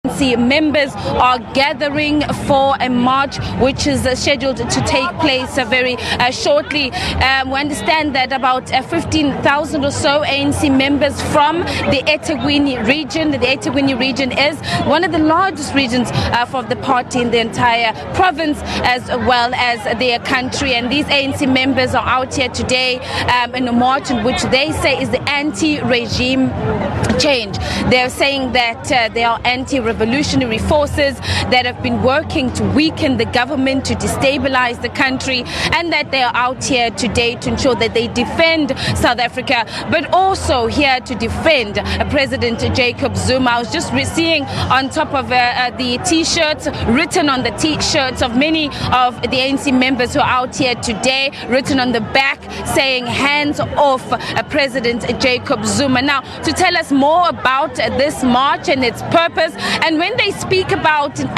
ANC members are gathering for a march which is scheduled to take place very shortly. We understand that about 15,000 or so ANC members from the eThekwini region. The eThekwini region is one of the largest regions for the party in the entire province as well as their country. And these ANC members are out here today in a march in which they say is the anti-regime change. They're saying that they are anti-revolutionary forces that have been working to weaken the government, to destabilize the country, and that they are out here today to ensure that they defend South Africa, but also here to defend President Jacob Zuma. I was just seeing on top of the T-shirts, written on the T-shirts of many of the ANC members who are out here today, written on the back saying hands off President Jacob Zuma. Now, to tell us more about this march and its purpose, and when they speak about an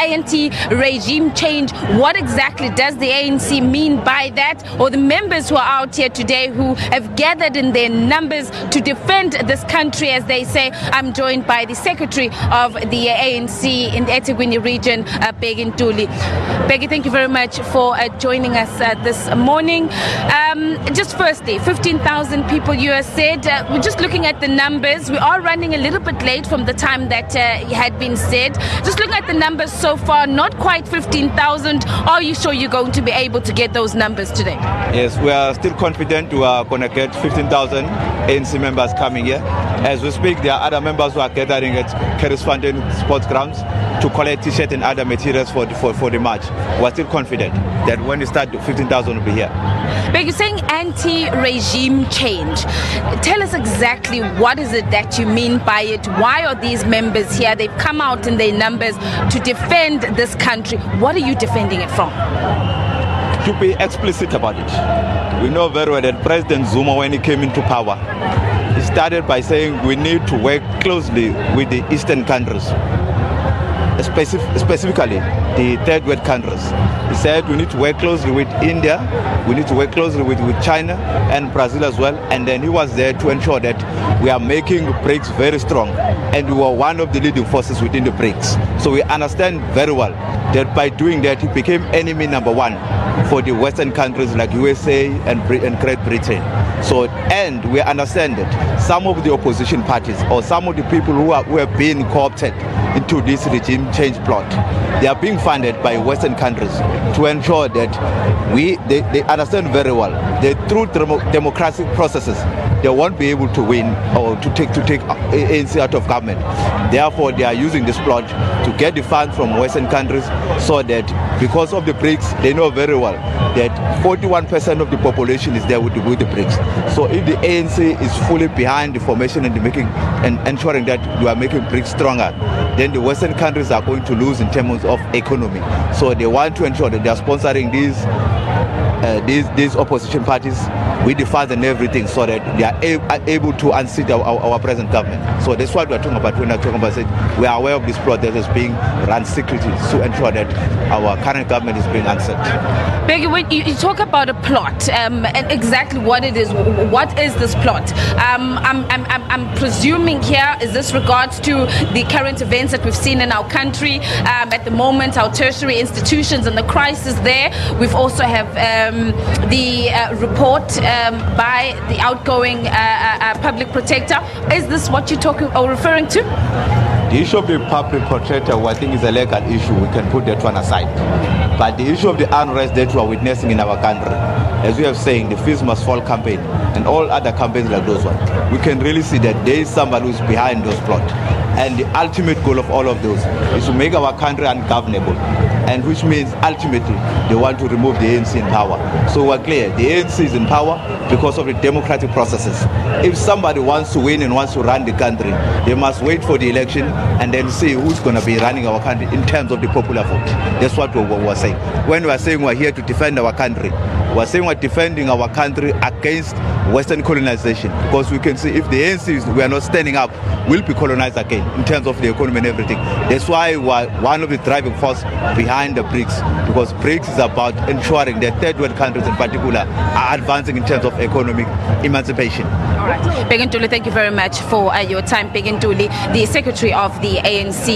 anti-regime change, what exactly does the ANC mean by that? Or the members who are out here today who have gathered in their numbers to defend this country, as they say. I'm joined by the secretary of the ANC in the eThekwini region, Bheki Ntuli. Bheki, thank you very much for joining us this morning. Just firstly, 15,000 people, you have said. We're just looking at the numbers. We are running a little bit late from the time that had been said. Just looking at the numbers so far, not quite 15,000. Are you sure you're going to be able to get those numbers today? Yes, we are still confident we are going to get 15,000 ANC members coming here. As we speak, there are other members who are gathering at Fountain Sports Grounds to collect T-shirts and other materials for the march. We are still confident that when we start, 15,000 will be here. But you're saying anti-regime change. Tell us exactly what is it that you mean by it? Why are these members here? They've come out in their numbers to defend this country. What are you defending it from? To be explicit about it, we know very well that President Zuma, when he came into power, he started by saying we need to work closely with the Eastern countries, specifically the third world countries. He said we need to work closely with India, we need to work closely with China and Brazil as well. And then he was there to ensure that we are making BRICS very strong. And we were one of the leading forces within the BRICS. So we understand very well that by doing that, he became enemy number one for the Western countries like USA and Great Britain. So, and we understand that some of the opposition parties or some of the people who have been co-opted into this regime change plot, they are being funded by Western countries to ensure that they understand very well that through democratic processes they won't be able to win or to take ANC out of government. Therefore, they are using this plot to get the funds from Western countries, so that because of the BRICS, they know very well that 41% of the population is there with the BRICS. So if the ANC is fully behind the formation and ensuring that we are making BRICS stronger, then the Western countries are going to lose in terms of economy. So they want to ensure that they are sponsoring these opposition parties with the funds and everything, so that they are able to unseat our present government. So that's what we are talking about when we are talking about it. We are aware of this plot that is being run secretly to ensure that our current government is being unseated. Bheki, when you talk about a plot, and exactly what it is, what is this plot? I'm presuming here is this regards to the current events that we've seen in our country at the moment, our tertiary institutions and the crisis there. We've also have the report by the outgoing public protector. Is this what you're talking or referring to? The issue of the public protector, I think, is a legal issue. We can put that one aside. But the issue of the unrest that we are witnessing in our country, as we have saying, the Fees Must Fall campaign and all other campaigns like those ones, we can really see that there is somebody who's behind those plots. And the ultimate goal of all of those is to make our country ungovernable, and which means ultimately they want to remove the ANC in power. So we're clear, the ANC is in power because of the democratic processes. If somebody wants to win and wants to run the country, they must wait for the election and then see who's going to be running our country in terms of the popular vote. That's what we're saying. When we're saying we're here to defend our country, we're saying we're defending our country against Western colonization, because we can see if the ANC we are not standing up, we'll be colonized again in terms of the economy and everything. That's why we're one of the driving force behind the BRICS, because BRICS is about ensuring that third world countries in particular are advancing in terms of economic emancipation. All right. Begintuli, thank you very much for your time. Begintuli, the secretary of the ANC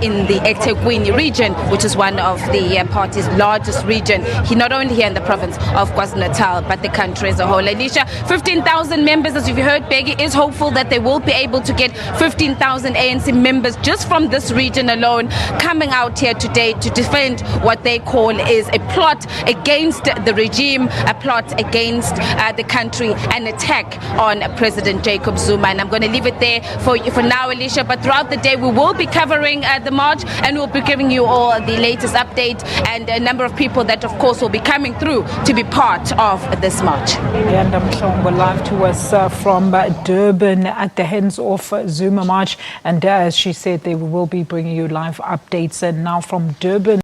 in the eThekwini region, which is one of the party's largest region. He not only here in the province of KwaZulu-Natal, but the country as a whole. Alicia, 15,000 members, as you've heard, Peggy is hopeful that they will be able to get 15,000 ANC members just from this region alone coming out here today to defend what they call is a plot against the regime, a plot against the country, an attack on President Jacob Zuma. And I'm going to leave it there for now, Alicia, but throughout the day we will be covering the march, and we'll be giving you all the latest update and a number of people that of course will be coming through to be part of this march. And Mhlongo live to us from Durban at the hands-off Zuma march, and as she said, they will be bringing you live updates. And now from Durban